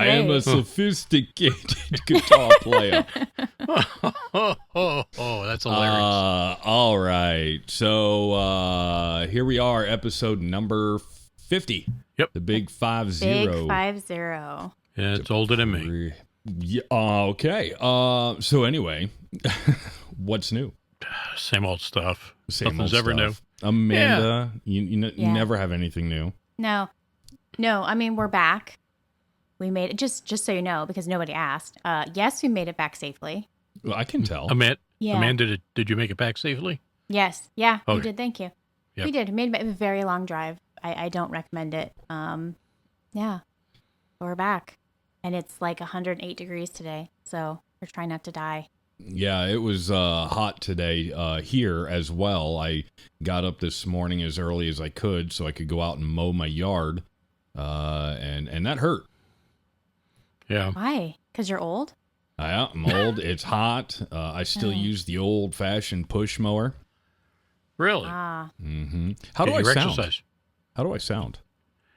I am a sophisticated guitar player. Oh, that's hilarious. All right. So here we are, episode number 50. Yep. The big 50. Big 50. Yeah, it's older than me. Yeah, okay. So anyway, what's new? Same old stuff. Same Nothing's old ever stuff. new. Amanda, you never have anything new. No. I mean, we're back. We made it, just so you know, because nobody asked. Yes, we made it back safely. Well, I can tell. Amanda, did you make it back safely? Yes. Yeah, Okay. we did. Thank you. Yep. We did. We made a very long drive. I don't recommend it. Yeah. We're back. And it's like 108 degrees today. So we're trying not to die. Yeah, it was hot today here as well. I got up this morning as early as I could so I could go out and mow my yard, and that hurt. Yeah. Why? Because you're old? I'm old. It's hot. I still use the old-fashioned push mower. Really? Mm-hmm. How do Get I your sound? exercise. How do I sound?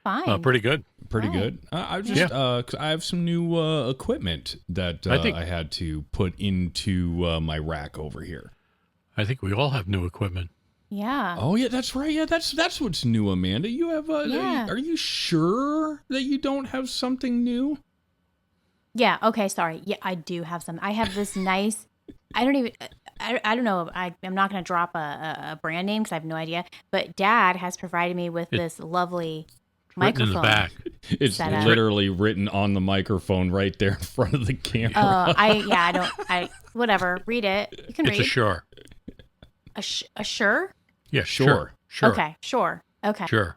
Fine. Pretty good. Pretty Right. good. I just I have some new equipment that I had to put into my rack over here. I think we all have new equipment. Yeah. Oh yeah, that's right. Yeah, that's what's new, Amanda. You have. Yeah. Are you sure that you don't have something new? Yeah. Okay. Sorry. Yeah, I do have some. I have this nice. I don't know. I'm not going to drop a brand name because I have no idea. But Dad has provided me with this lovely microphone. In the back. It's setup. literally written on the microphone right there in front of the camera. Whatever. Read it. You can It's read. a Shure. A Shure? Yeah, Sure. Sure. Okay. Sure. Okay. Sure.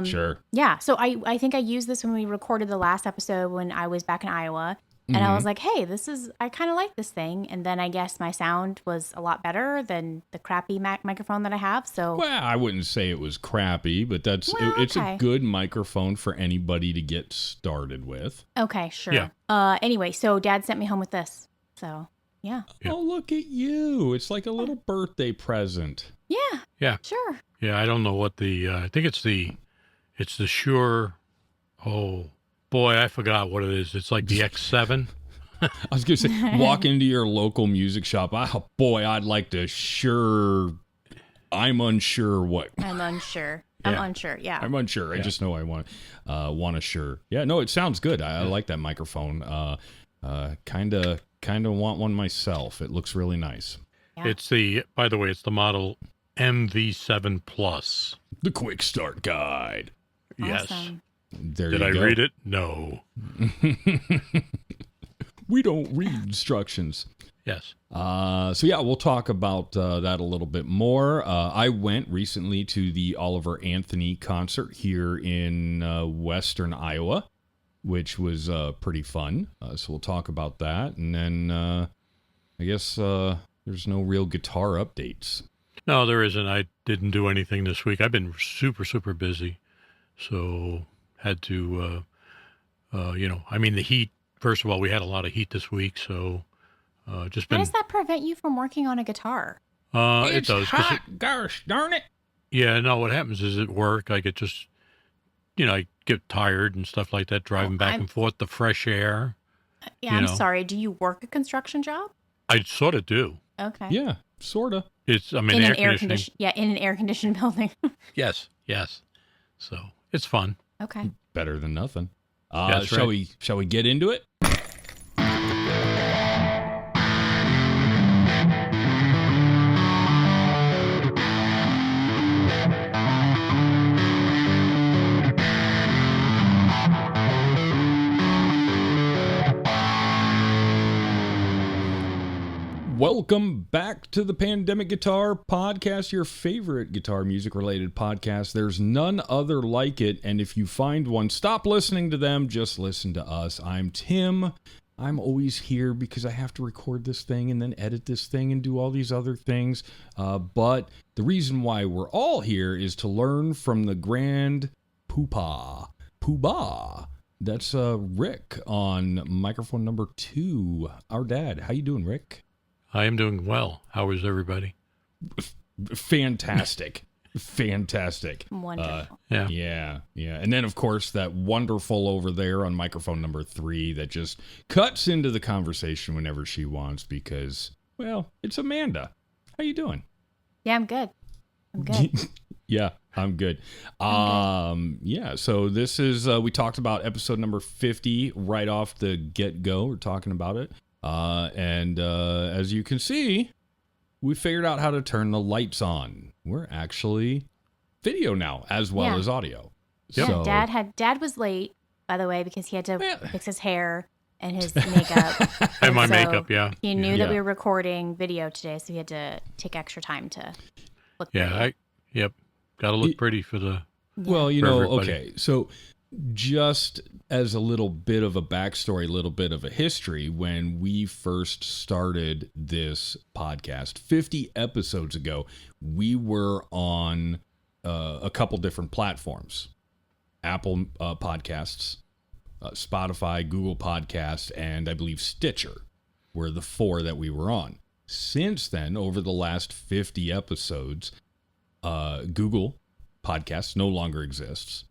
Sure. Yeah. So I think I used this when we recorded the last episode when I was back in Iowa. And I was like, hey, I kind of like this thing. And then I guess my sound was a lot better than the crappy microphone that I have. So, Well, I wouldn't say it was crappy, but it's a good microphone for anybody to get started with. okay, sure. Yeah. Anyway, so Dad sent me home with this. So, yeah. Yeah. Oh, look at you. It's like a little birthday present. Yeah. Yeah. Sure. Yeah, I don't know what I think it's the Shure. Oh, boy, I forgot what it is. It's like the X7. I was going to say, walk into your local music shop. Oh, boy, I'd like to I'm unsure what. I'm unsure. Yeah. I'm unsure. Yeah. I'm unsure. I just know I want a Shure. Yeah, no, it sounds good. I like that microphone. Kind of want one myself. It looks really nice. Yeah. By the way, it's the model MV7 Plus. The quick start guide. Yes. Awesome. There Did you I go. read it? No. We don't read instructions. Yes. So yeah, we'll talk about that a little bit more. I went recently to the Oliver Anthony concert here in western Iowa, which was pretty fun. So we'll talk about that. And then I guess there's no real guitar updates. No, there isn't. I didn't do anything this week. I've been super, super busy. So had to, the heat. First of all, we had a lot of heat this week. So just been. How does that prevent you from working on a guitar? It does. Gosh darn it. Yeah, no, what happens is at work, I get I get tired and stuff like that, driving back and forth, the fresh air. Yeah, I'm sorry. Do you work a construction job? I sort of do. Okay. Yeah, sort of. It's, in air an conditioning. in an air-conditioned building. Yes. So it's fun. Okay. Better than nothing. That's shall right. we get into it? Welcome back to the Pandemic Guitar Podcast, your favorite guitar music related podcast. There's none other like it, and if you find one, stop listening to them, just listen to us. I'm Tim. I'm always here because I have to record this thing and then edit this thing and do all these other things. But the reason why we're all here is to learn from the grand Poobah. That's Rick on microphone number 2. Our dad. How you doing, Rick? I am doing well. How is everybody? Fantastic. Fantastic. Wonderful. Yeah. And then, of course, that wonderful over there on microphone number 3 that just cuts into the conversation whenever she wants because, well, it's Amanda. How you doing? Yeah, I'm good. Yeah, I'm good. Yeah, so this is, we talked about episode number 50 right off the get-go. We're talking about it. And as you can see, we figured out how to turn the lights on. We're actually video now as well as audio. Yeah, So, Dad was late, by the way, because he had to fix his hair and his makeup. And my so makeup, yeah. He knew that we were recording video today, so he had to take extra time to look pretty. Got to look pretty for the... Well, for everybody. okay, so just as a little bit of a backstory, a little bit of a history, when we first started this podcast 50 episodes ago, we were on a couple different platforms. Apple Podcasts, Spotify, Google Podcasts, and I believe Stitcher were the 4 that we were on. Since then, over the last 50 episodes, Google Podcasts no longer exists,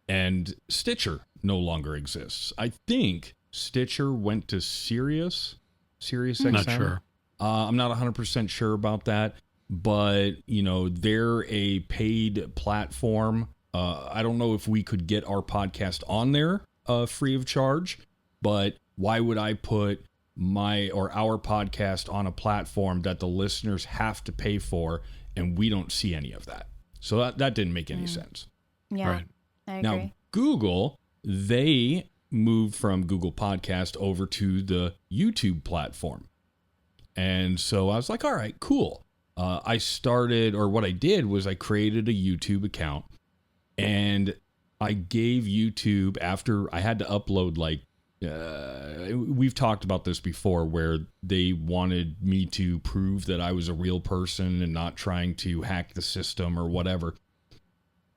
and Stitcher no longer exists. I think Stitcher went to Sirius XM. Not sure. I'm not 100% sure about that, but, they're a paid platform. I don't know if we could get our podcast on there free of charge, but why would I put our podcast on a platform that the listeners have to pay for and we don't see any of that? So that didn't make any sense. Yeah, Right. I agree. Now, Google, they moved from Google Podcast over to the YouTube platform. And so I was like, all right, cool. What I did was I created a YouTube account, and I gave YouTube, after I had to upload, we've talked about this before, where they wanted me to prove that I was a real person and not trying to hack the system or whatever.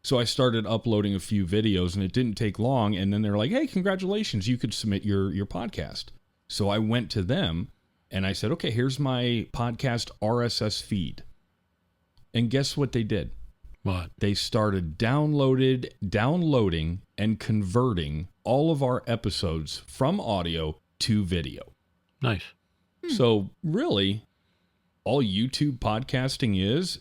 So I started uploading a few videos, and it didn't take long. And then they're like, hey, congratulations, you could submit your podcast. So I went to them and I said, okay, here's my podcast RSS feed. And guess what they did? What? They started downloading and converting all of our episodes from audio to video. Nice. So really, all YouTube podcasting is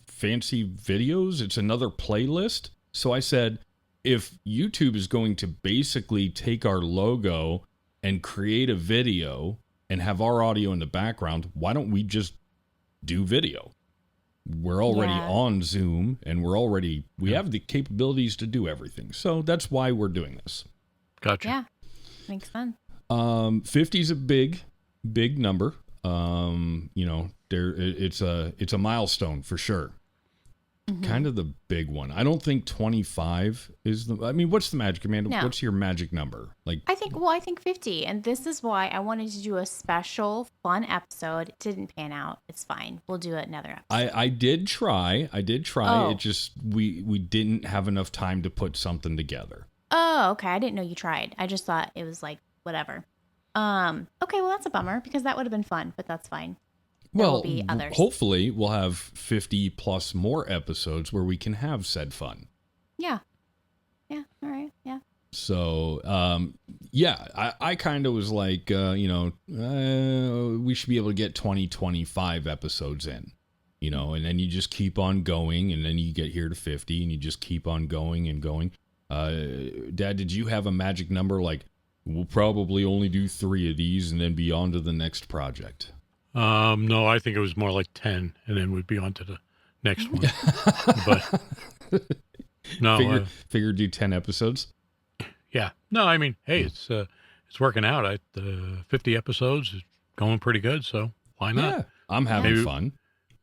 fancy videos. It's another playlist. So I said, if YouTube is going to basically take our logo and create a video and have our audio in the background, why don't we just do video? We're already on Zoom, and we have the capabilities to do everything. So that's why we're doing this. Gotcha. Yeah, makes sense. 50 is a big number. It's a milestone for sure. Mm-hmm. Kind of the big one. I don't think 25 is what's the magic, Amanda? No. What's your magic number? I think 50, and this is why I wanted to do a special fun episode. It didn't pan out. It's fine. We'll do another episode. I did try. Oh. It just we didn't have enough time to put something together. Oh, okay. I didn't know you tried. I just thought it was whatever. Okay, well that's a bummer because that would have been fun, but that's fine. There will be others. Hopefully we'll have 50 plus more episodes where we can have said fun. Yeah. All right. Yeah. So, I kind of was like, we should be able to get 25 episodes in, and then you just keep on going, and then you get here to 50, and you just keep on going and going. Dad, did you have a magic number? We'll probably only do 3 of these and then be on to the next project. No, I think it was more like 10, and then we'd be on to the next one. But no, figure do 10 episodes. Yeah, no, hey, it's working out. 50 episodes is going pretty good, so why not? Yeah, I'm having fun.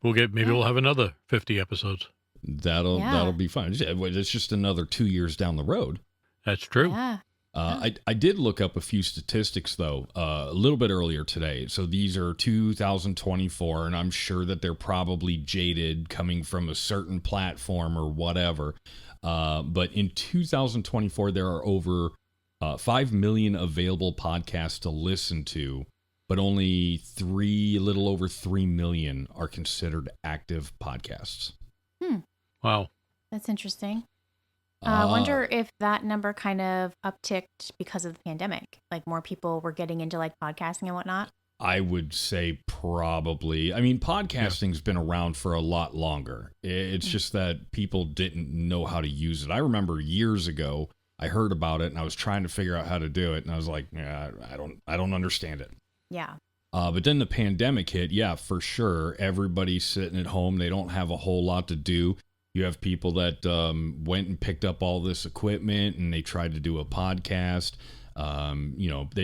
We'll have another 50 episodes. That'll be fun. It's just another 2 years down the road. That's true. Yeah. I did look up a few statistics, though, a little bit earlier today. So these are 2024, and I'm sure that they're probably jaded coming from a certain platform or whatever. But in 2024, there are over 5 million available podcasts to listen to, but only a little over 3 million are considered active podcasts. Wow. That's interesting. I wonder if that number kind of upticked because of the pandemic. Like more people were getting into like podcasting and whatnot. I would say probably. I mean, podcasting's been around for a lot longer. It's just that people didn't know how to use it. I remember years ago, I heard about it and I was trying to figure out how to do it, and I was like, yeah, I don't understand it. Yeah. But then the pandemic hit. Yeah, for sure. Everybody's sitting at home. They don't have a whole lot to do. You have people that went and picked up all this equipment and they tried to do a podcast.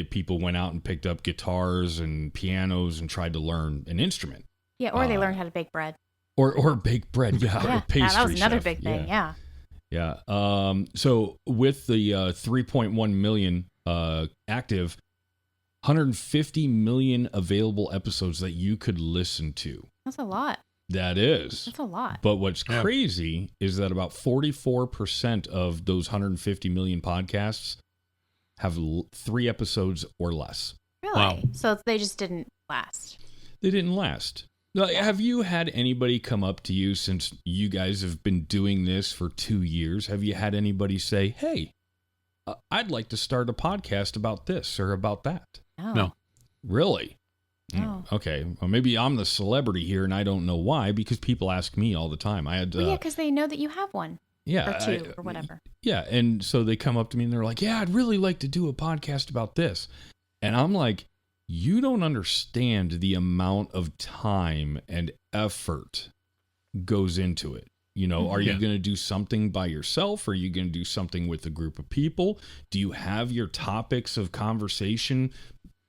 People went out and picked up guitars and pianos and tried to learn an instrument. Yeah, or they learned how to bake bread. Or bake bread, yeah. Or pastry that was another chef. big thing, yeah. So with the 3.1 million active, 150 million available episodes that you could listen to. That's a lot. That is. That's a lot. But what's crazy is that about 44% of those 150 million podcasts have 3 episodes or less. Really? Wow. So they just didn't last. They didn't last. Have you had anybody come up to you since you guys have been doing this for 2 years? Have you had anybody say, hey, I'd like to start a podcast about this or about that? No. Really? Oh. Okay. Well, maybe I'm the celebrity here and I don't know why, because people ask me all the time. I had because they know that you have one. Yeah. Or 2 or whatever. Yeah. And so they come up to me and they're like, yeah, I'd really like to do a podcast about this. And I'm like, you don't understand the amount of time and effort goes into it. You know, are you going to do something by yourself? Are you going to do something with a group of people? Do you have your topics of conversation,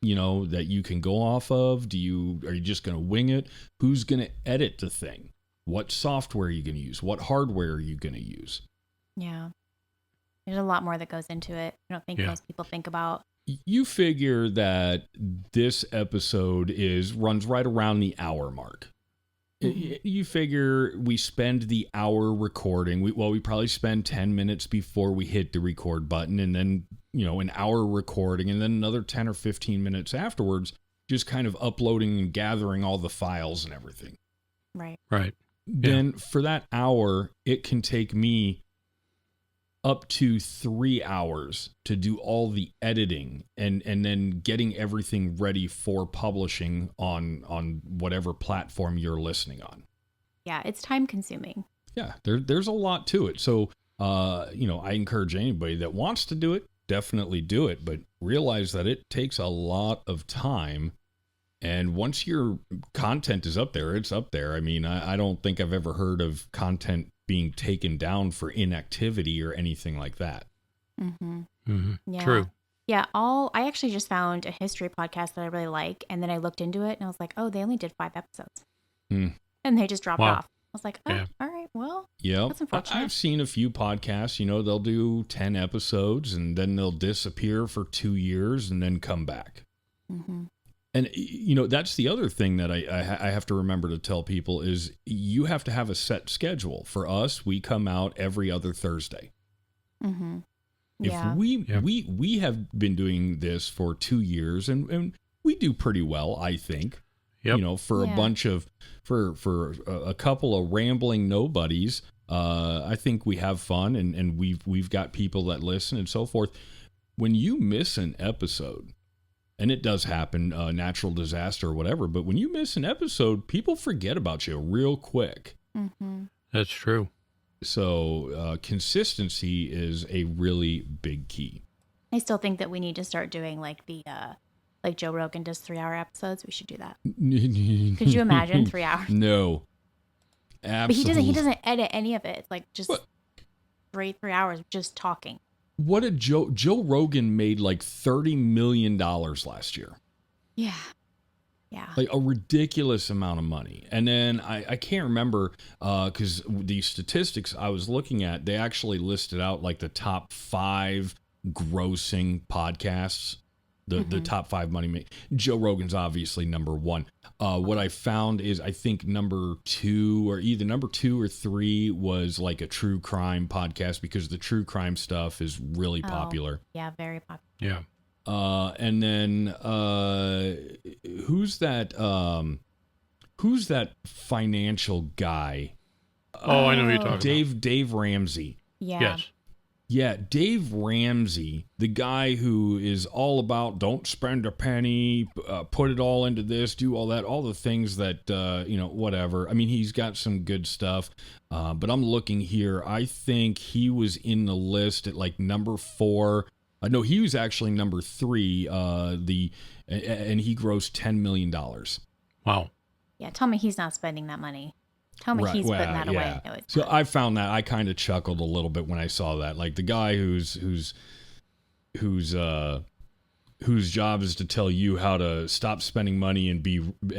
you know, that you can go off of? Are you just going to wing it? Who's going to edit the thing? What software are you going to use? What hardware are you going to use? Yeah. There's a lot more that goes into it. I don't think most people think about. You figure that this episode runs right around the hour mark. You figure we spend the hour recording. We probably spend 10 minutes before we hit the record button, and then, you know, an hour recording, and then another 10 or 15 minutes afterwards, just kind of uploading and gathering all the files and everything. Right. Right. Then for that hour, it can take me up to 3 hours to do all the editing and then getting everything ready for publishing on whatever platform you're listening on. Yeah, it's time consuming. Yeah, there's a lot to it. So, I encourage anybody that wants to do it, definitely do it, but realize that it takes a lot of time. And once your content is up there, it's up there. I mean, I don't think I've ever heard of content being taken down for inactivity or anything like that. Mm-hmm. Mm-hmm. Yeah. True. Yeah, I actually just found a history podcast that I really like, and then I looked into it, and I was like, oh, they only did 5 episodes. And they just dropped off. I was like, oh, all right, well, that's unfortunate. I've seen a few podcasts, they'll do 10 episodes, and then they'll disappear for 2 years and then come back. Mm-hmm. And, that's the other thing that I have to remember to tell people is you have to have a set schedule. For us, we come out every other Thursday. Mm-hmm. If we have been doing this for 2 years and we do pretty well, I think, for a bunch of, for a couple of rambling nobodies, I think we have fun and we've got people that listen and so forth. When you miss an episode, and it does happen, natural disaster or whatever, but when you miss an episode, people forget about you real quick. Mm-hmm. That's true. So consistency is a really big key. I still think that we need to start doing like like Joe Rogan does 3-hour episodes. We should do that. Could you imagine 3 hours? No. Absolutely. But he doesn't edit any of it. It's like just three hours just talking. What did Joe Rogan made like $30 million last year? Yeah. Yeah. Like a ridiculous amount of money. And then I can't remember because the statistics I was looking at, they actually listed out like the top 5 grossing podcasts, the top 5 money make. Joe Rogan's obviously number 1. What I found is I think number 2 or either number 2 or 3 was like a true crime podcast because the true crime stuff is really popular. Yeah, very popular. Yeah. And then who's that financial guy Oh, I know who you're talking Dave Ramsey. Yeah. about. Yes. Yeah, Dave Ramsey, the guy who is all about don't spend a penny, put it all into this, do all that, all the things that, whatever. I mean, he's got some good stuff, but I'm looking here. I think he was in the list at like number 4. No, he was actually number 3, and he grossed $10 million. Wow. Yeah, tell me he's not spending that money. Tell me he's putting that away. No, so I found that I kind of chuckled a little bit when I saw that. Like the guy whose job is to tell you how to stop spending money and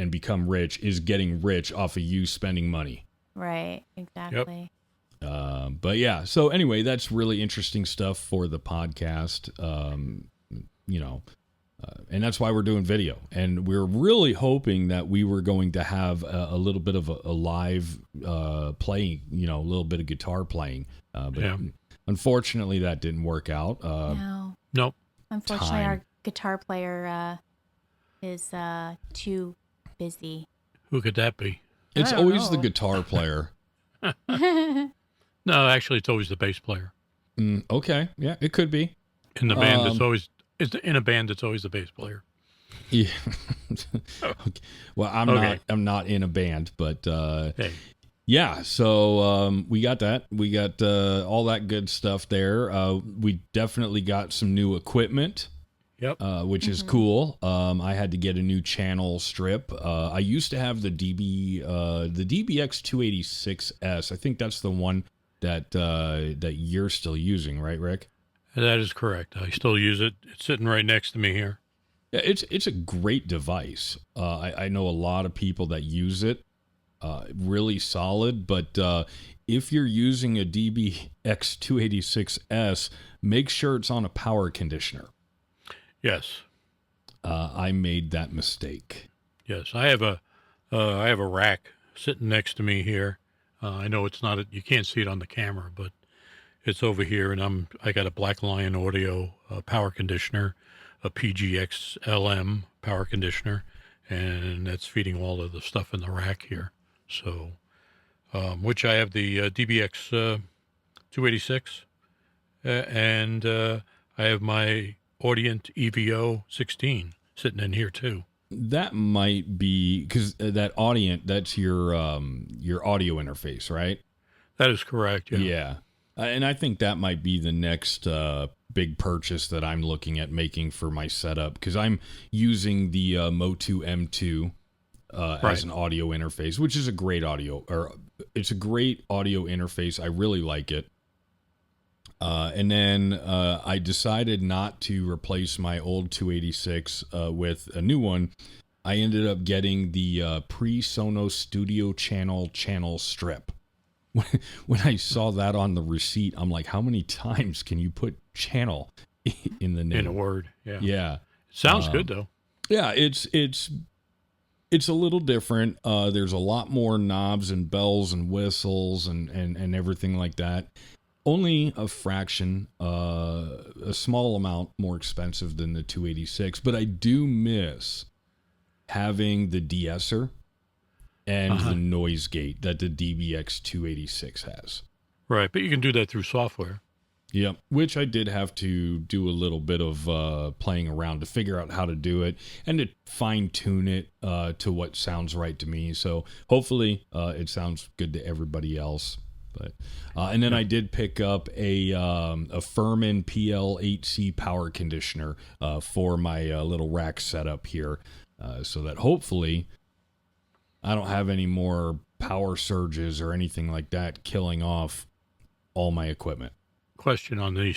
become rich is getting rich off of you spending money. Right, exactly. Yep. But yeah, so anyway, that's really interesting stuff for the podcast. And that's why we're doing video. And we're really hoping that we were going to have a little bit of a live playing, a little bit of guitar playing. But unfortunately, that didn't work out. No. Nope. Unfortunately, our guitar player is too busy. Who could that be? It's always the guitar player. No, actually, it's always the bass player. Okay. Yeah, it could be. In the band, in a band, it's always the bass player. Yeah. Okay. Well, I'm not in a band, but hey. Yeah. So we got that. We got all that good stuff there. We definitely got some new equipment. Yep. Which is cool. I had to get a new channel strip. I used to have the DBX 286S. I think that's the one that you're still using, right, Rick? That is correct. I still use it. It's sitting right next to me here. Yeah, it's a great device. I know a lot of people that use it. Really solid. But if you're using a DBX 286S, make sure it's on a power conditioner. Yes. I made that mistake. Yes, I have a rack sitting next to me here. I know it's not you can't see it on the camera, but it's over here, and I got a Black Lion Audio power conditioner, a PGX LM power conditioner, and that's feeding all of the stuff in the rack here. So, which I have the DBX 286, and I have my Audient EVO 16 sitting in here too. That might be because that Audient, that's your audio interface, right? That is correct. Yeah. And I think that might be the next big purchase that I'm looking at making for my setup, because I'm using the Motu M2 as an audio interface, which is a great it's a great audio interface. I really like it. And then I decided not to replace my old 286 with a new one. I ended up getting the pre-Sonos Studio channel strip. When I saw that on the receipt, I'm like, how many times can you put channel in the name? In a word, yeah. Yeah. It sounds good, though. Yeah, it's a little different. There's a lot more knobs and bells and whistles and everything like that. Only a fraction, a small amount more expensive than the 286, but I do miss having the de-esser and the noise gate that the DBX 286 has. Right, but you can do that through software. Yep, which I did have to do a little bit of playing around to figure out how to do it and to fine-tune it to what sounds right to me. So hopefully it sounds good to everybody else. But and then I did pick up a Furman PL8C power conditioner for my little rack setup here, so that hopefully I don't have any more power surges or anything like that killing off all my equipment. Question on the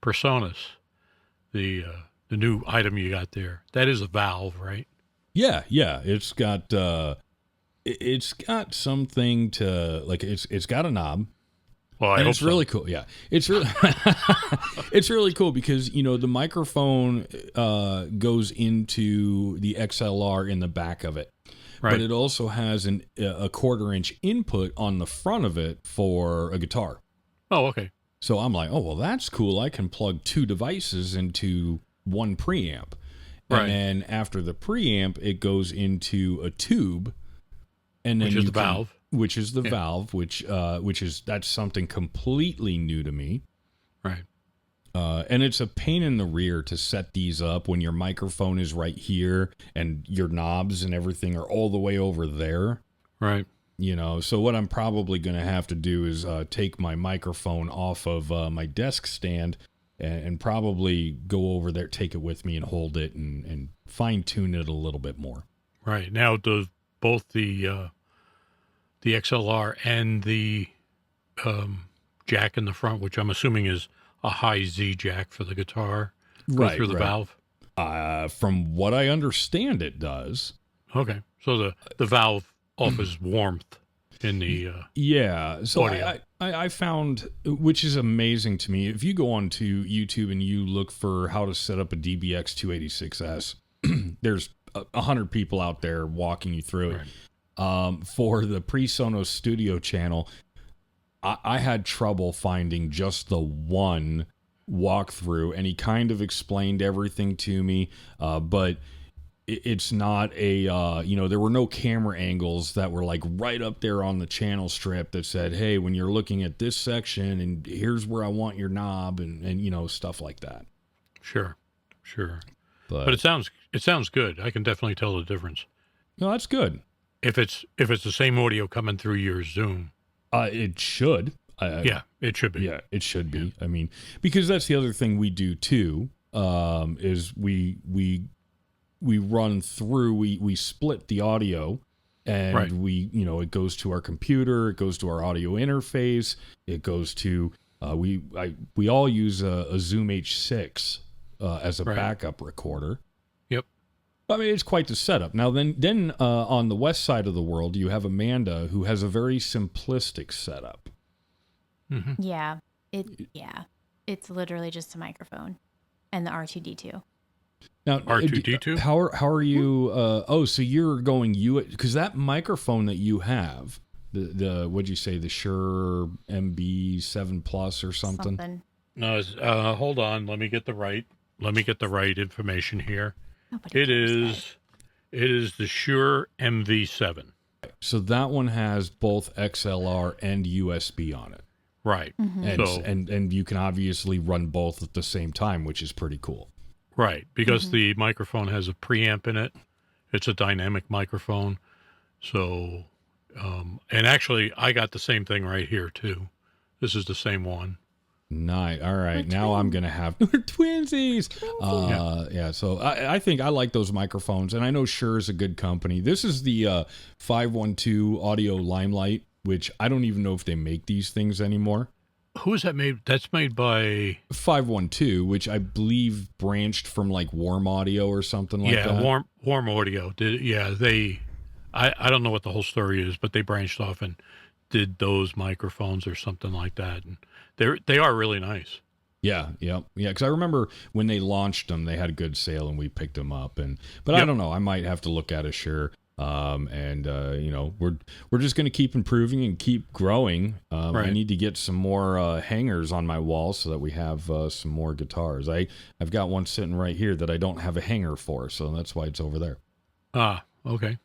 Personas, the new item you got there. That is a valve, right? Yeah. It's got something to like. It's got a knob. Well, I hope it's really cool. Yeah, it's really it's really cool because the microphone goes into the XLR in the back of it, right. But it also has a 1/4-inch input on the front of it for a guitar. Oh, okay. So I'm like, oh well, that's cool. I can plug 2 devices into one preamp, and then after the preamp, it goes into a tube. And then which is the valve. which is the valve, which is that's something completely new to me. Right. And it's a pain in the rear to set these up when your microphone is right here and your knobs and everything are all the way over there. Right. So what I'm probably going to have to do is take my microphone off of my desk stand and probably go over there, take it with me and hold it and fine tune it a little bit more. Right. Now, does both the XLR and the jack in the front, which I'm assuming is a high Z jack for the guitar, go through the valve? From what I understand, it does. Okay. So the valve offers warmth in the So audio. I found, which is amazing to me, if you go onto YouTube and you look for how to set up a DBX 286S, there's 100 people out there walking you through it. Right. For the pre-Sonos Studio channel, I had trouble finding just the one walkthrough, and he kind of explained everything to me, but it's not a, there were no camera angles that were like right up there on the channel strip that said, hey, when you're looking at this section and here's where I want your knob and stuff like that. Sure. But it sounds good. I can definitely tell the difference. No, that's good. If it's the same audio coming through your Zoom. It should. Yeah, it should be. Yeah, it should be. I mean, because that's the other thing we do too, is we run through, we split the audio and right. it goes to our computer, it goes to our audio interface, it goes to, we all use a Zoom H6 as a backup recorder. Yep. I mean, it's quite the setup. Now, then on the west side of the world, you have Amanda, who has a very simplistic setup. Mm-hmm. Yeah. It's literally just a microphone and the R2D2. Now, R2D2? How are you? So you're going because that microphone that you have, the what'd you say, the Shure MB7 Plus or something? No, hold on. Let me get the right information here. It is the Shure MV7. So that one has both XLR and USB on it. Right. Mm-hmm. And you can obviously run both at the same time, which is pretty cool. Right, because the microphone has a preamp in it. It's a dynamic microphone. So, and actually, I got the same thing right here, too. This is the same one. Nice. All right. Now I'm going to have twinsies. Yeah. So I think I like those microphones, and I know Shure is a good company. This is the 512 Audio Limelight, which I don't even know if they make these things anymore. Who is that made? That's made by 512, which I believe branched from like Warm Audio or something like that. Yeah, Warm Audio. I don't know what the whole story is, but they branched off and did those microphones or something like that, and they are really nice. Yeah. Because I remember when they launched them, they had a good sale, and we picked them up. But I don't know. I might have to look at a Shure. We're just going to keep improving and keep growing. Right. I need to get some more hangers on my wall so that we have some more guitars. I've got one sitting right here that I don't have a hanger for, so that's why it's over there. Ah, okay.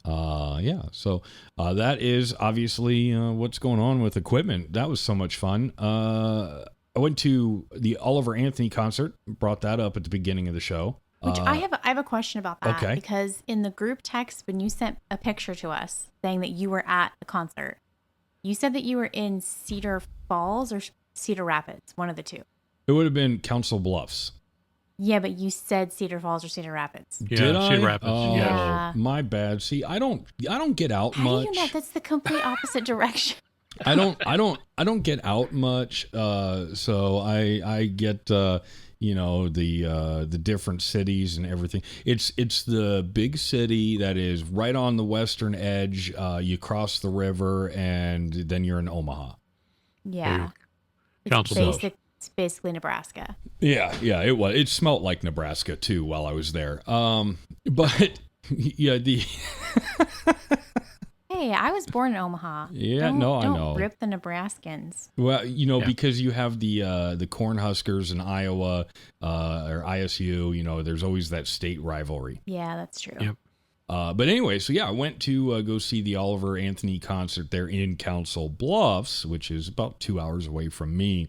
So that is obviously what's going on with equipment. That was so much fun. I went to the Oliver Anthony concert, brought that up at the beginning of the show. Which I have a question about that. Okay. Because in the group text, when you sent a picture to us saying that you were at the concert, you said that you were in Cedar Falls or Cedar Rapids, one of the two. It would have been Council Bluffs. Yeah, but you said Cedar Falls or Cedar Rapids. Yeah, Did I? Cedar Rapids. Oh, yeah. My bad. See, I don't get out How much. do you know? That's the complete opposite direction. I don't get out much. So I get the different cities and everything. It's the big city that is right on the western edge. You cross the river and then you're in Omaha. Yeah. It's basically Nebraska. Yeah, it was. It smelt like Nebraska too while I was there. But yeah, Hey, I was born in Omaha. Yeah, I don't know. Rip the Nebraskans. Well, because you have the Cornhuskers in Iowa or ISU. There's always that state rivalry. Yeah, that's true. Yep. But anyway, so yeah, I went to go see the Oliver Anthony concert there in Council Bluffs, which is about 2 hours away from me.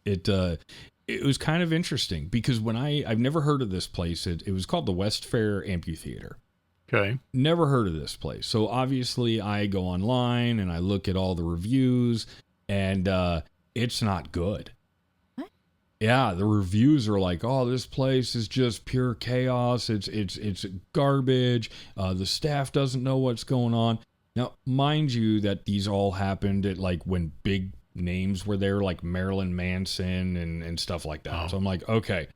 It was kind of interesting because when I've never heard of this place. It was called the West Fair Amphitheater. Okay. Never heard of this place. So obviously I go online and I look at all the reviews, and it's not good. What? Yeah, the reviews are like, "Oh, this place is just pure chaos. It's garbage. The staff doesn't know what's going on." Now, mind you, that these all happened at like when big names were there, like Marilyn Manson and stuff like that. Oh. So I'm like, okay,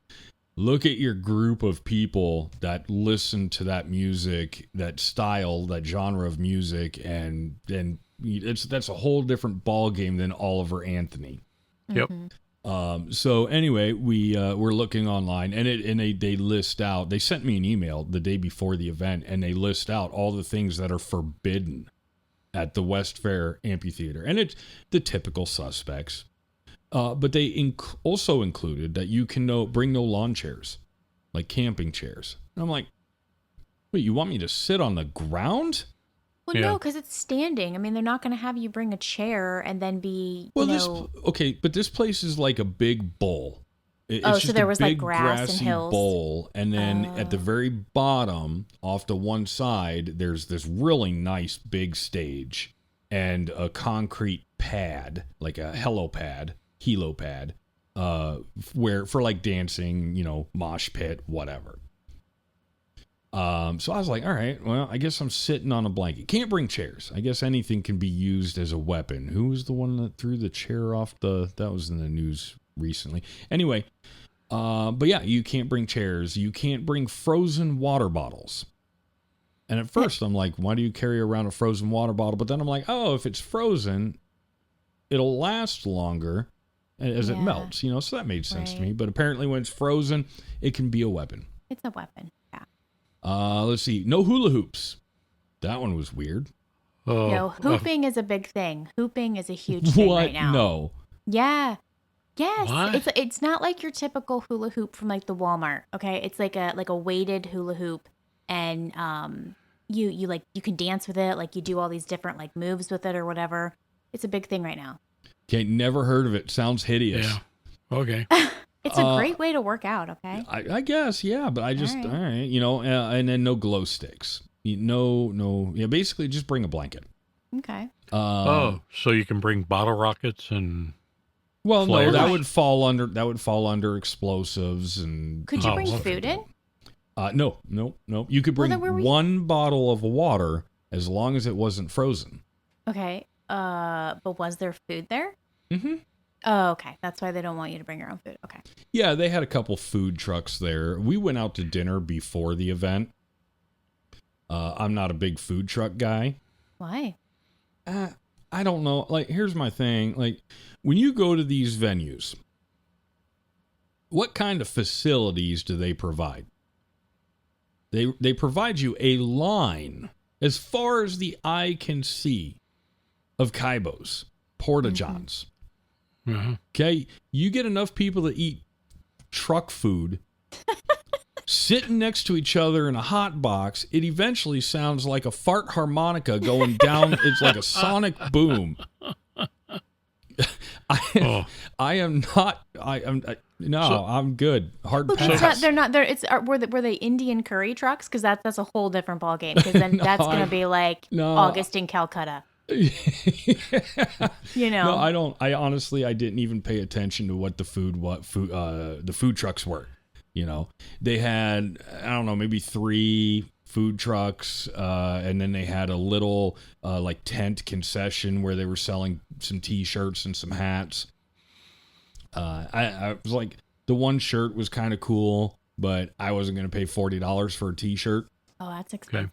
look at your group of people that listen to that music, that style, that genre of music, and then that's a whole different ball game than Oliver Anthony. Yep. So anyway, we're looking online, and they list out. They sent me an email the day before the event, and they list out all the things that are forbidden at the West Fair Amphitheater, and it's the typical suspects. But they also included that you can bring no lawn chairs, like camping chairs. And I'm like, wait, you want me to sit on the ground? Well, Yeah. no, because it's standing. I mean, they're not going to have you bring a chair and then be, Well, but this place is like a big bowl. It's so just there a was, like, big grass and grassy hills. bowl, and then at the very bottom, off to one side, there's this really nice big stage and a concrete pad, like a helipad, where for like dancing, mosh pit, whatever. So I was like, all right, well, I guess I'm sitting on a blanket. Can't bring chairs. I guess anything can be used as a weapon. Who was the one that threw the chair off that was in the news recently? Anyway, but yeah, you can't bring chairs. You can't bring frozen water bottles. And at first I'm like, why do you carry around a frozen water bottle? But then I'm like, oh, if it's frozen, it'll last longer as it melts, so that made sense to me. But apparently when it's frozen, it can be a weapon. It's a weapon. Yeah. Let's see. No hula hoops. That one was weird. No, hooping is a big thing. Hooping is a huge thing right now. No. Yeah. Yes. What? It's not like your typical hula hoop from like the Walmart. Okay. It's like a weighted hula hoop, and you can dance with it. Like you do all these different like moves with it or whatever. It's a big thing right now. Okay, never heard of it. Sounds hideous. Yeah. Okay. It's a great way to work out. Okay. I guess, yeah, but I just, all right, and then no glow sticks. Basically just bring a blanket. Okay. So you can bring bottle rockets and well, flares? no, that would fall under explosives and. Could you bring food in? No. You could bring then one bottle of water as long as it wasn't frozen. Okay. But was there food there? Mm-hmm. Oh, okay. That's why they don't want you to bring your own food. Okay. Yeah, they had a couple food trucks there. We went out to dinner before the event. I'm not a big food truck guy. Why? I don't know. Like, here's my thing. Like, when you go to these venues, what kind of facilities do they provide? They provide you a line as far as the eye can see of Kaibos, Porta-Johns. Mm-hmm. Okay, you get enough people to eat truck food sitting next to each other in a hot box, it eventually sounds like a fart harmonica going down. It's like a sonic boom. I'm good. Hard pass. They're not. Were they Indian curry trucks? Because that's a whole different ballgame. Because then that's going to be like August in Calcutta. No, I don't. I honestly, I didn't even pay attention to what the food trucks were. They had, I don't know, maybe 3 food trucks, and then they had a little like tent concession where they were selling some T-shirts and some hats. I was like, the one shirt was kind of cool, but I wasn't going to pay $40 for a T-shirt. Oh, that's expensive.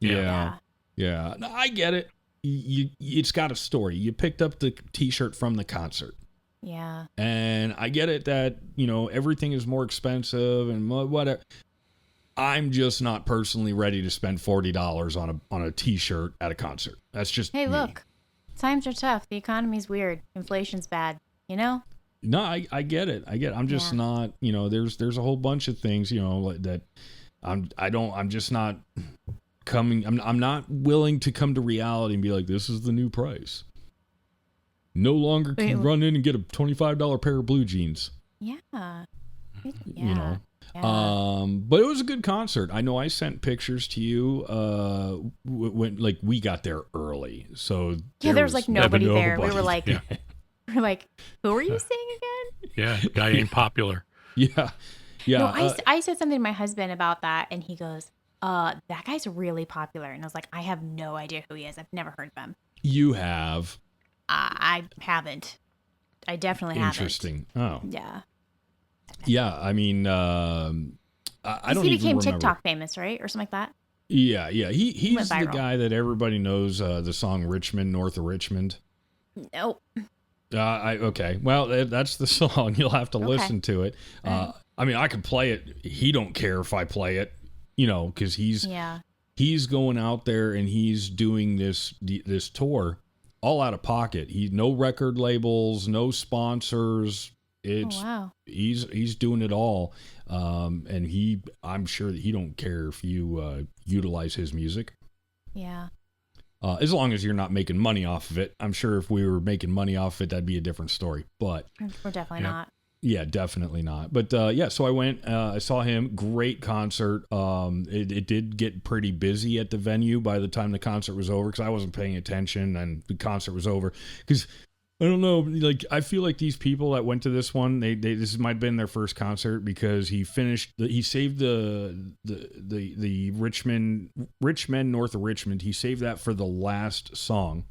Okay. Yeah. No, I get it. It's got a story. You picked up the T-shirt from the concert. Yeah. And I get it that, everything is more expensive and whatever. I'm just not personally ready to spend $40 on a T-shirt at a concert. That's just Hey, me. look. Times are tough. The economy's weird. Inflation's bad. No, I get it. I'm just not, there's a whole bunch of things, that I'm just not I'm not willing to come to reality and be like, this is the new price. No longer can you run in and get a $25 pair of blue jeans. Yeah. You know. Yeah. But it was a good concert. I know I sent pictures to you when like we got there early. So there was like nobody there. We were like who are you seeing again? Yeah, guy ain't popular. Yeah. No, I said something to my husband about that and he goes, that guy's really popular. And I was like, I have no idea who he is. I've never heard of him. You have. I haven't. I definitely haven't. Interesting. Oh. Yeah. Yeah, I mean, I don't he even became remember. TikTok famous, right? Or something like that? Yeah. He's the guy that everybody knows the song Richmond, North of Richmond. Nope. Okay. Well, that's the song. You'll have to listen to it. I mean, I could play it. He don't care if I play it, you know, because he's going out there and he's doing this tour all out of pocket. No record labels, no sponsors. He's doing it all, and I'm sure that he don't care if you utilize his music. Yeah. As long as you're not making money off of it. I'm sure if we were making money off of it, that'd be a different story. But we're definitely not. Yeah, definitely not. But so I went. I saw him. Great concert. It did get pretty busy at the venue by the time the concert was over because I wasn't paying attention and the concert was over because. I don't know. Like, I feel like these people that went to this one, this might have been their first concert because he saved the Richmond North of Richmond. He saved that for the last song.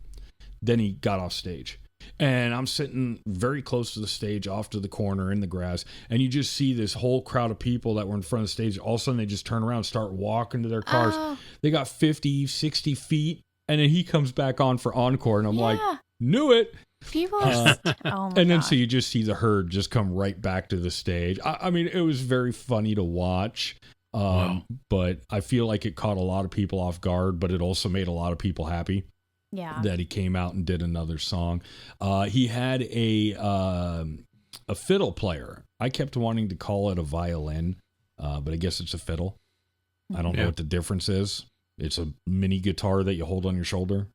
Then he got off stage. And I'm sitting very close to the stage, off to the corner in the grass. And you just see this whole crowd of people that were in front of the stage. All of a sudden, they just turn around and start walking to their cars. Oh. They got 50, 60 feet. And then he comes back on for encore. And I'm like, knew it. People are and then so you just see the herd just come right back to the stage. I mean, it was very funny to watch, but I feel like it caught a lot of people off guard, but it also made a lot of people happy. Yeah, that he came out and did another song. He had a fiddle player. I kept wanting to call it a violin, but I guess it's a fiddle. I don't know what the difference is. It's a mini guitar that you hold on your shoulder.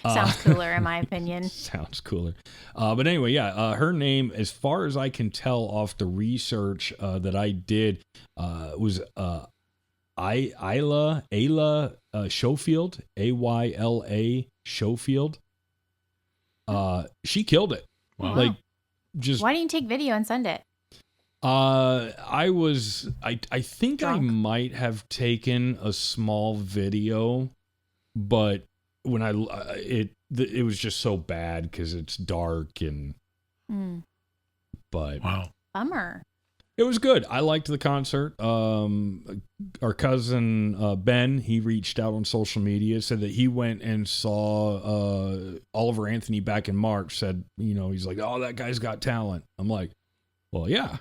Sounds cooler, in my opinion. Sounds cooler. But anyway, her name, as far as I can tell off the research that I did, was Ayla Schofield, Ayla Schofield. She killed it. Wow. Like, why didn't you take video and send it? I think Drunk? I might have taken a small video, but when it was just so bad because it's dark and but bummer. It was good. I liked the concert. Our cousin Ben, he reached out on social media, said that he went and saw Oliver Anthony back in March. Said, he's like, oh, that guy's got talent. I'm like, well, yeah.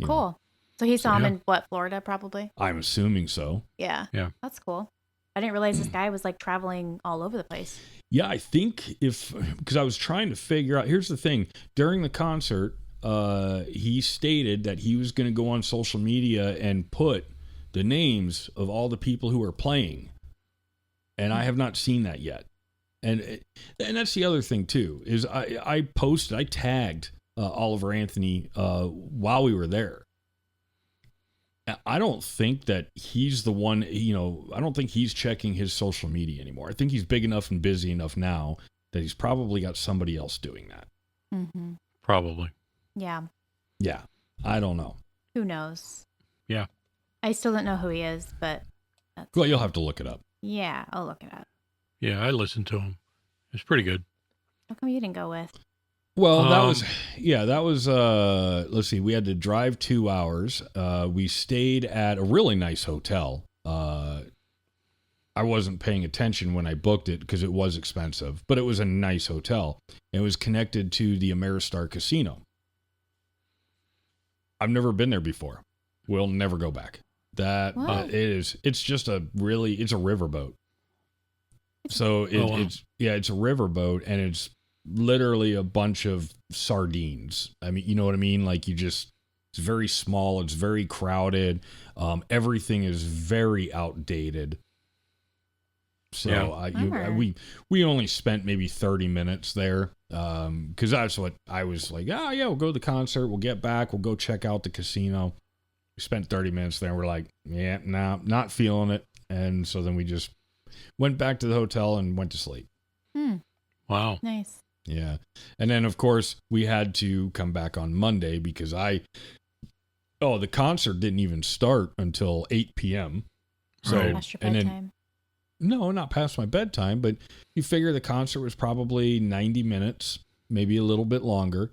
Cool. So he saw him in Florida, probably? I'm assuming so. Yeah. That's cool. I didn't realize this guy was like traveling all over the place. Yeah, I think because I was trying to figure out, here's the thing. During the concert, he stated that he was going to go on social media and put the names of all the people who are playing. And I have not seen that yet. And that's the other thing too, is I tagged Oliver Anthony while we were there. I don't think that he's the one, I don't think he's checking his social media anymore. I think he's big enough and busy enough now that he's probably got somebody else doing that. Mm-hmm. Probably. Yeah. Yeah. I don't know. Who knows? Yeah. I still don't know who he is, but. Well, you'll have to look it up. Yeah, I'll look it up. Yeah, I listened to him. It's pretty good. How come you didn't go with? Well, that was, let's see, we had to drive 2 hours. We stayed at a really nice hotel. I wasn't paying attention when I booked it because it was expensive, but it was a nice hotel. It was connected to the Ameristar Casino. I've never been there before. We'll never go back. It's just it's a riverboat. So it's a riverboat and it's literally a bunch of sardines. I mean, you know what I mean? Like it's very small. It's very crowded. Everything is very outdated. So Yeah. we only spent maybe 30 minutes there because that's what I was like. Oh yeah, we'll go to the concert. We'll get back. We'll go check out the casino. We spent 30 minutes there. We're like, yeah, nah, not feeling it. And so then we just went back to the hotel and went to sleep. Wow. Nice. Yeah. And then, of course, we had to come back on Monday because the concert didn't even start until 8 p.m. So, Right. Past your and then, bedtime. no, not past my bedtime, but you figure the concert was probably 90 minutes, maybe a little bit longer.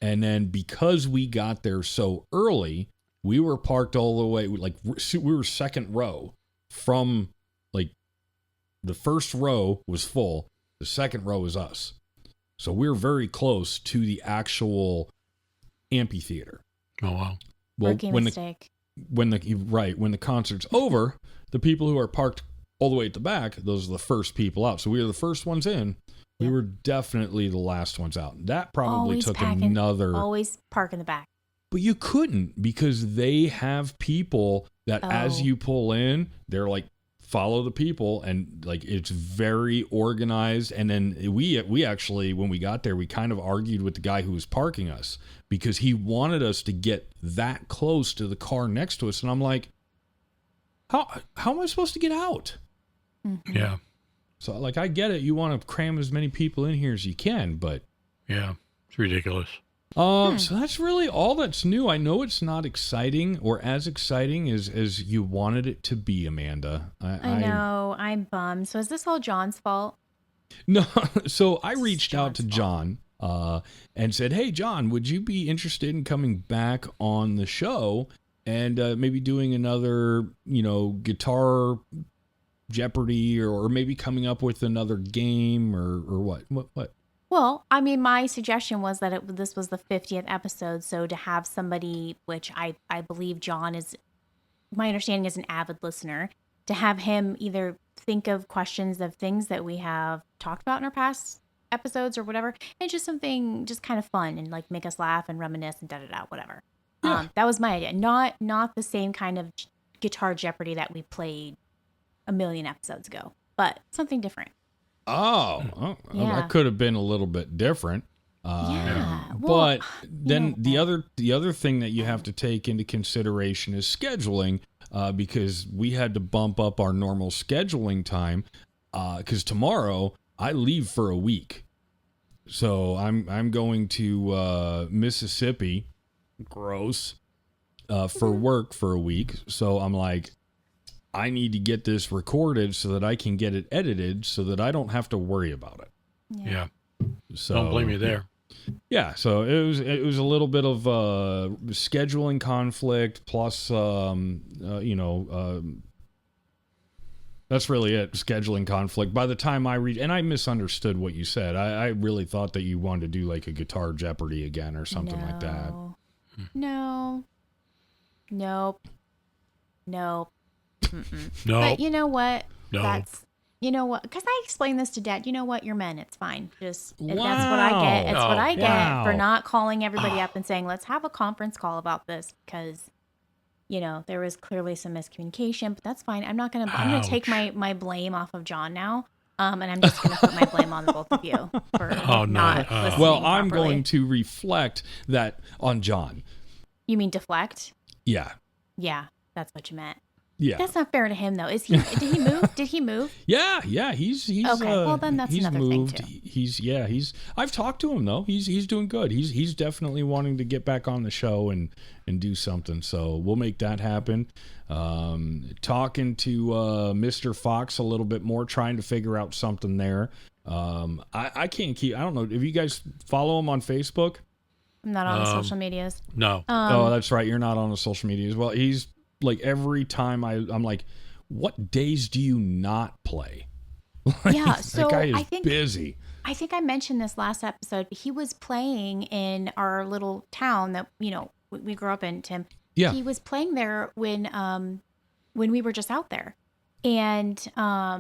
And then because we got there so early, we were parked all the way, like we were second row from, like, the first row was full. The second row was us. So we were very close to the actual amphitheater. Oh, wow. Well, Rookie when mistake. when the concert's over, the people who are parked all the way at the back, those are the first people out. So we were the first ones in. We were definitely the last ones out. That probably Always took packing- another. Always park in the back. But you couldn't because they have people that as Oh. you pull in, they're like, follow the people, and like it's very organized. And then we actually, when we got there, we kind of argued with the guy who was parking us because he wanted us to get that close to the car next to us. And I'm like, how am I supposed to get out? Mm-hmm. Yeah. So like, I get it. You want to cram as many people in here as you can, but Yeah. It's ridiculous. so that's really all that's new. I know it's not exciting or as exciting as you wanted it to be, Amanda. I know. I'm bummed. So is this all John's fault? No, so I reached out to John's John and said, "Hey, John, would you be interested in coming back on the show and maybe doing another, guitar Jeopardy or maybe coming up with another game or what? What? Well, I mean, my suggestion was that this was the 50th episode, so to have somebody, which I believe John is, my understanding is an avid listener, to have him either think of questions of things that we have talked about in our past episodes or whatever, and just something just kind of fun and like make us laugh and reminisce and da-da-da, whatever. Yeah. That was my idea. Not the same kind of guitar Jeopardy that we played a million episodes ago, but something different. Oh, Yeah. that could have been a little bit different. Yeah. Well, But then the other thing that you have to take into consideration is scheduling, because we had to bump up our normal scheduling time, because tomorrow I leave for a week. So I'm going to Mississippi, gross, for work for a week. So I'm like, I need to get this recorded so that I can get it edited so that I don't have to worry about it. Yeah. So Don't blame you there. Yeah, so it was a little bit of scheduling conflict plus that's really it, scheduling conflict. By the time and I misunderstood what you said. I really thought that you wanted to do like a guitar Jeopardy again or something like that. No. Nope. Mm-mm. No. But you know what? No. Because I explained this to Dad. You know what? You're men. It's fine. That's what I get. It's what I get for not calling everybody up and saying, let's have a conference call about this because, there was clearly some miscommunication, but that's fine. I'm going to take my blame off of John now. And I'm just going to put my blame on the both of you for not listening Well, I'm properly. going to reflect that on John. You mean deflect? Yeah. Yeah, that's what you meant. Yeah. That's not fair to him, though. Did he move? Did he move? Yeah, he's Okay, well, then that's he's another moved. thing, too. He's I've talked to him though. He's doing good. He's definitely wanting to get back on the show and do something. So we'll make that happen. Talking to Mr. Fox a little bit more, trying to figure out something there. I can't keep. I don't know. If you guys follow him on Facebook? I'm not on the social medias. No. Oh, that's right. You're not on the social media as well. He's like every time I'm like, what days do you not play? Yeah, so that guy is I think busy. I think I mentioned this last episode. He was playing in our little town that we grew up in. Tim. Yeah. He was playing there when we were just out there, and I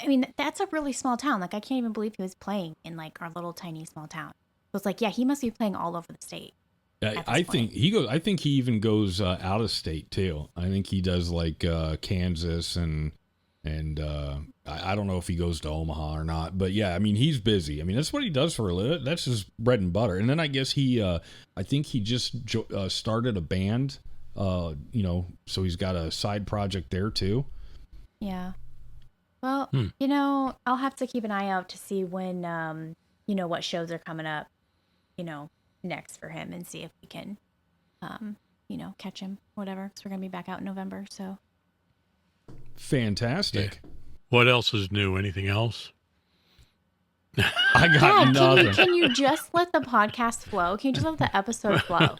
mean that's a really small town. Like I can't even believe he was playing in like our little tiny small town. So it's like, yeah, he must be playing all over the state. I think he goes. I think he even goes out of state too. I think he does like Kansas and And I don't know if he goes to Omaha or not, but yeah, I mean, he's busy. I mean, that's what he does for a living. That's his bread and butter. And then I guess I think he just started a band, so he's got a side project there too. Yeah. Well, I'll have to keep an eye out to see when, what shows are coming up, next for him and see if we can, catch him, whatever. Because we're going to be back out in November, so. Fantastic. Yeah. What else is new? Anything else? I got nothing. Can you just let the podcast flow? Can you just let the episode flow?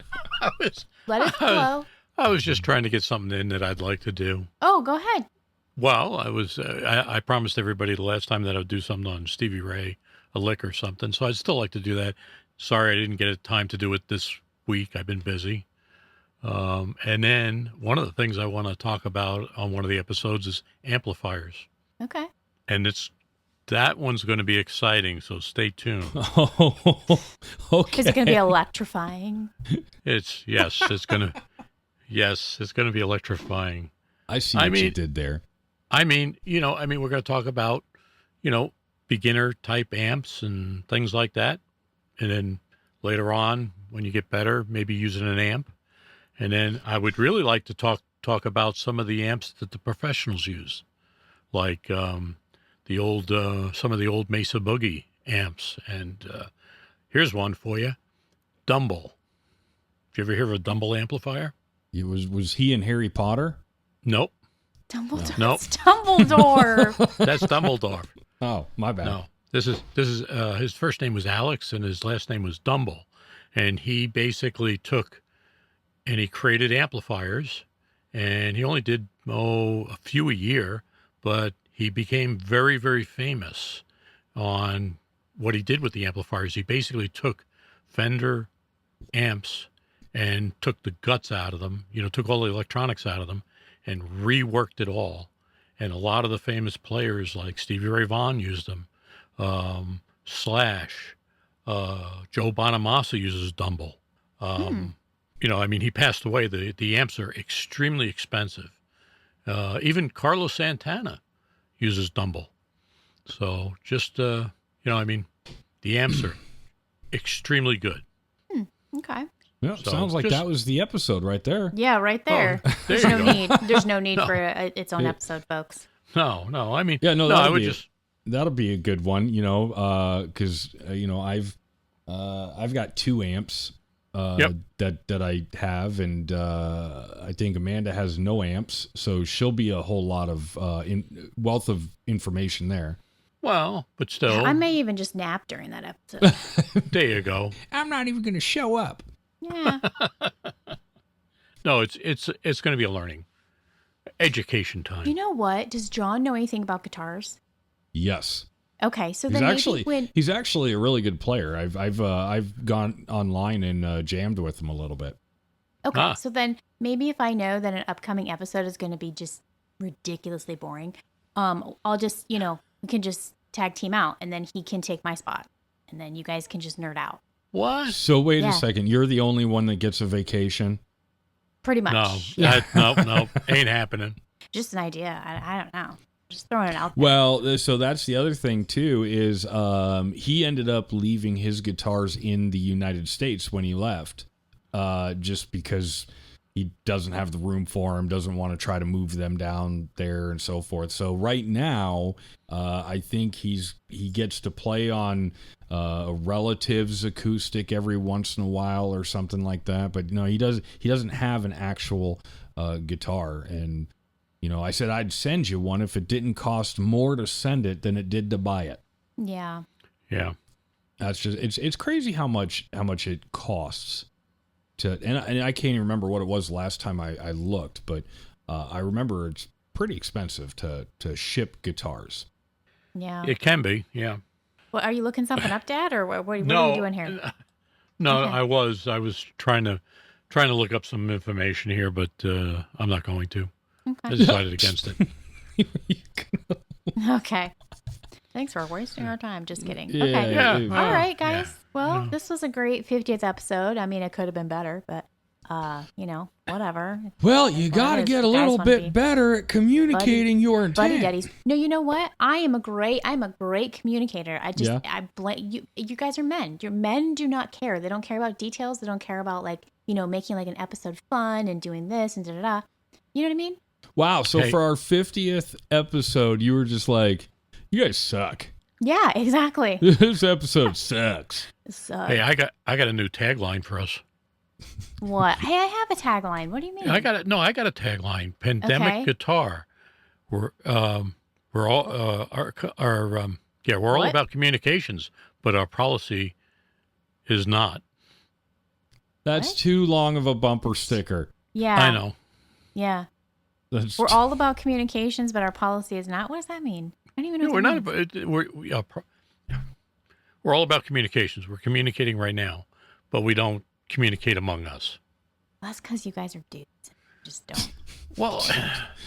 Let it flow. I was just trying to get something in that I'd like to do. Oh, go ahead. Well, I promised everybody the last time that I would do something on Stevie Ray, a lick or something. So I'd still like to do that. Sorry, I didn't get time to do it this week. I've been busy. And then one of the things I want to talk about on one of the episodes is amplifiers. Okay. And that one's going to be exciting, so stay tuned. Oh, okay. Is it going to be electrifying? It's going to be electrifying. I see what you did there. I mean, we're going to talk about, beginner type amps and things like that. And then later on, when you get better, maybe using an amp. And then I would really like to talk about some of the amps that the professionals use, like some of the old Mesa Boogie amps. And here's one for you, Dumble. Did you ever hear of a Dumble amplifier? Was he in Harry Potter? Nope. Dumbledore. Nope. It's Dumbledore. That's Dumbledore. Oh, my bad. No, this is his first name was Alex and his last name was Dumble, and he basically took and he created amplifiers, and he only did a few a year, but he became very, very famous on what he did with the amplifiers. He basically took Fender amps and took the guts out of them, took all the electronics out of them and reworked it all. And a lot of the famous players like Stevie Ray Vaughan used them. Slash, Joe Bonamassa uses Dumble. He passed away. The amps are extremely expensive. Even Carlos Santana uses Dumble. So just, the amps are extremely good. Okay. Yeah, so sounds like that was the episode right there. Yeah, right there. Oh, There's no need. There's no need for its own episode, folks. No. That'll be a good one, because I've got 2 amps that I have, and I think Amanda has no amps, so she'll be a whole lot of wealth of information there. Well, but still, I may even just nap during that episode. There you go. I'm not even going to show up. Yeah. No, it's going to be a learning education time. You know what? Does John know anything about guitars? Yes. Okay, so he's then he's actually a really good player. I've gone online and jammed with him a little bit. Okay, so then maybe if I know that an upcoming episode is going to be just ridiculously boring, I'll just we can just tag team out, and then he can take my spot, and then you guys can just nerd out. What? So wait a second, you're the only one that gets a vacation? Pretty much. No, ain't happening. Just an idea. I don't know. Just throwing it out there. Well, so that's the other thing too, is he ended up leaving his guitars in the United States when he left, just because he doesn't have the room for them, doesn't want to try to move them down there and so forth. So right now, I think he gets to play on a relative's acoustic every once in a while or something like that. But no, he doesn't have an actual guitar. And I said I'd send you one if it didn't cost more to send it than it did to buy it. Yeah. Yeah. That's just it's crazy how much it costs. And I can't even remember what it was last time I looked, but I remember it's pretty expensive to ship guitars. Yeah. It can be, yeah. Well, are you looking something up, Dad, or what are you doing here? No, Okay. I was trying to look up some information here, but I'm not going to. Okay. I decided against it. Okay. Thanks for wasting our time. Just kidding. Yeah, Okay. Yeah. All right, guys. Yeah. Well, Yeah. this was a great 50th episode. I mean, it could have been better, but Whatever. Well, you got to get a little bit better at communicating your intent. Buddy daddies. No, you know what? I'm a great communicator. I blame you. You guys are men. Your men do not care. They don't care about details. They don't care about making an episode fun and doing this and da da da. You know what I mean? Wow. So for our 50th episode, you were just like, you guys suck. Yeah, exactly. This episode sucks. Hey, I got a new tagline for us. What? Hey, I have a tagline. What do you mean? I got a tagline. Pandemic guitar. We're all we're all about communications, but our policy is not. That's too long of a bumper sticker. Yeah. I know. Yeah. We're all about communications, but our policy is not. What does that mean? I don't even know. No, we're not. We're all about communications. We're communicating right now, but we don't communicate among us. Well, that's because you guys are dudes. Just don't. Well,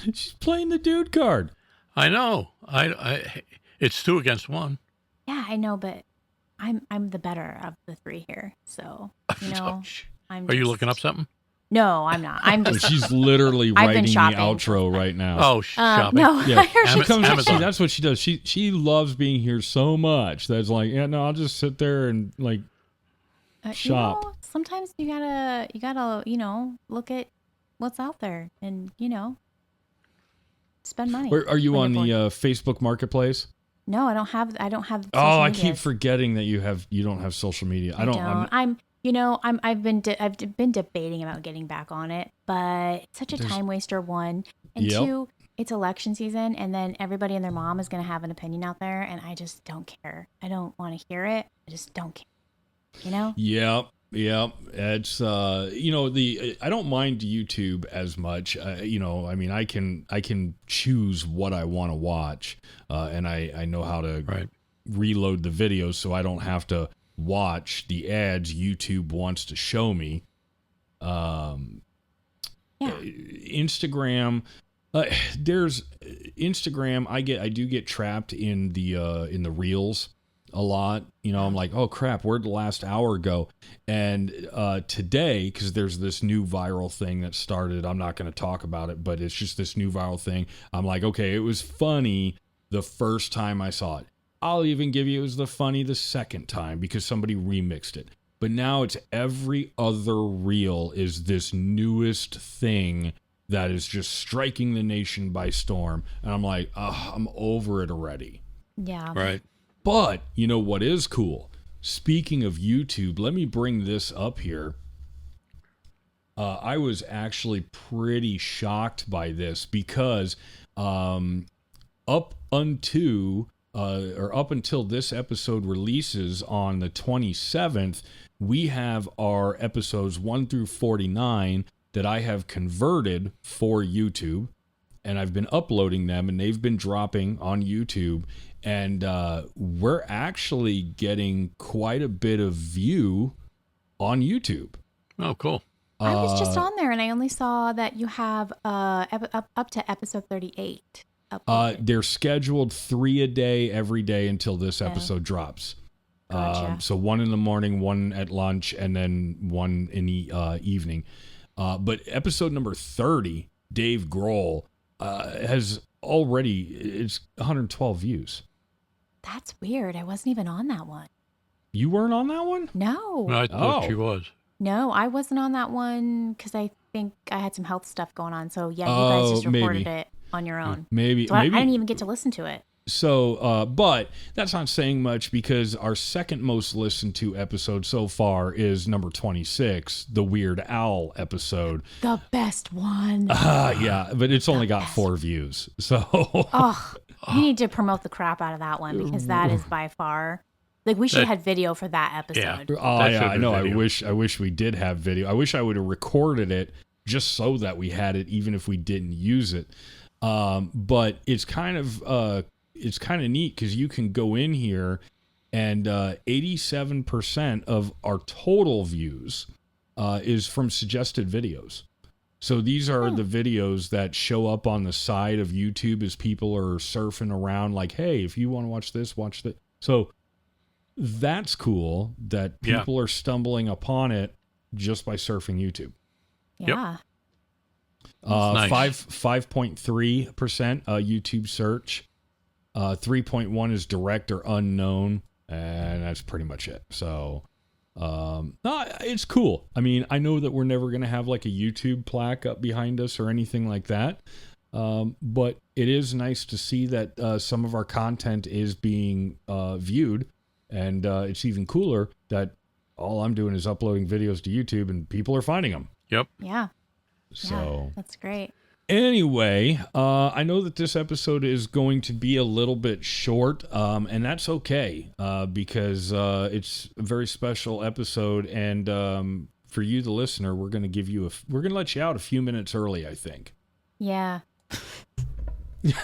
she's playing the dude card. I know. It's 2 against 1. Yeah, I know, but I'm the better of the 3 here. So Are you looking up something? No, I'm not. I'm just. She's literally writing the outro right now. Oh, shopping. No, yeah. She comes. See, that's what she does. She loves being here so much. That's like, yeah, no, I'll just sit there and shop. Sometimes you gotta look at what's out there and spend money. Are you on the Facebook Marketplace? No, I don't have. Oh, I keep forgetting that you don't have social media. I don't. I've been debating about getting back on it, but it's such a time waster, 1, and 2. It's election season, and then everybody and their mom is going to have an opinion out there, and I just don't care. I don't want to hear it. I just don't care. Yeah. It's I don't mind YouTube as much. I can choose what I want to watch, and I know how to reload the videos so I don't have to watch the ads YouTube wants to show me. Instagram, there's Instagram. I do get trapped in the reels a lot. I'm like, oh crap, where'd the last hour go? And today, because there's this new viral thing that started, I'm not going to talk about it, but it's just this new viral thing. I'm like, okay, it was funny the first time I saw it. I'll even give you it was funny the second time because somebody remixed it. But now it's every other reel is this newest thing that is just striking the nation by storm. And I'm like, I'm over it already. Yeah. Right. But you know what is cool? Speaking of YouTube, let me bring this up here. I was actually pretty shocked by this because up until this episode releases on the 27th, we have our episodes 1 through 49 that I have converted for YouTube, and I've been uploading them, and they've been dropping on YouTube, and we're actually getting quite a bit of view on YouTube. Oh, cool. I was just on there, and I only saw that you have up to episode 38. They're scheduled 3 a day every day until this episode drops. Gotcha. So 1 in the morning, 1 at lunch, and then 1 in the evening. But episode number 30, Dave Grohl, has already, it's 112 views. That's weird. I wasn't even on that one. You weren't on that one? No. I thought she was. No, I wasn't on that one because I think I had some health stuff going on. So yeah, you guys just reported it on your own. Maybe. So I didn't even get to listen to it. So, but that's not saying much because our second most listened to episode so far is number 26, the Weird Owl episode. The best one. Yeah, but it's only got 4 views. So, you need to promote the crap out of that one because that is by far. Like we should have had video for that episode. Yeah, I know. Video. I wish we did have video. I wish I would have recorded it just so that we had it, even if we didn't use it. But it's kind of neat because you can go in here and 87% of our total views is from suggested videos. So these are the videos that show up on the side of YouTube as people are surfing around like, hey, if you want to watch this, watch that. So that's cool that people are stumbling upon it just by surfing YouTube. Yeah. Nice. 5.3% YouTube search. 3.1 is direct or unknown, and that's pretty much it. So, it's cool. I mean, I know that we're never going to have like a YouTube plaque up behind us or anything like that. But it is nice to see that some of our content is being viewed, and it's even cooler that all I'm doing is uploading videos to YouTube and people are finding them. Yep. Yeah. So Yeah, that's great. anyway, I know that this episode is going to be a little bit short, and that's okay because it's a very special episode, and for you, the listener, we're going to let you out a few minutes early, I think. Yeah.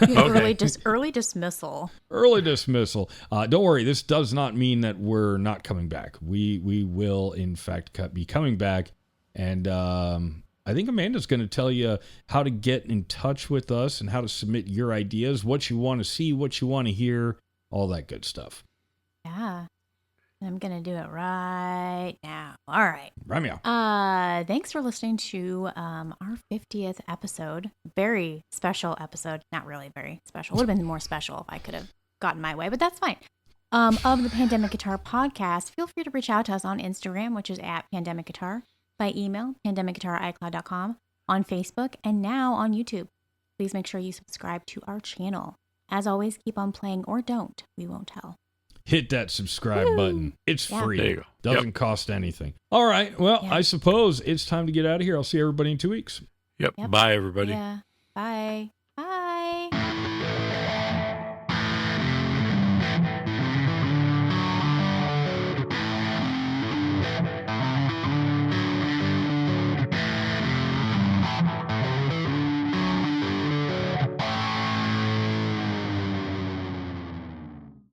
Okay. Early dismissal. Early dismissal. Don't worry, this does not mean that we're not coming back. We will, in fact, be coming back. And I think Amanda's going to tell you how to get in touch with us and how to submit your ideas, what you want to see, what you want to hear, all that good stuff. Yeah. I'm going to do it right now. All right. Right meow. Thanks for listening to our 50th episode. Very special episode. Not really very special. Would have been more special if I could have gotten my way, but that's fine. Of the Pandemic Guitar Podcast, feel free to reach out to us on Instagram, which is at Pandemic Guitar, by email, pandemicguitar@icloud.com, on Facebook, and now on YouTube. Please make sure you subscribe to our channel. As always, keep on playing or don't. We won't tell. Hit that subscribe button. It's free. There you go. Doesn't cost anything. All right. Well, Yeah. I suppose it's time to get out of here. I'll see everybody in 2 weeks. Yep. Yep. Bye, everybody. Yeah. Bye.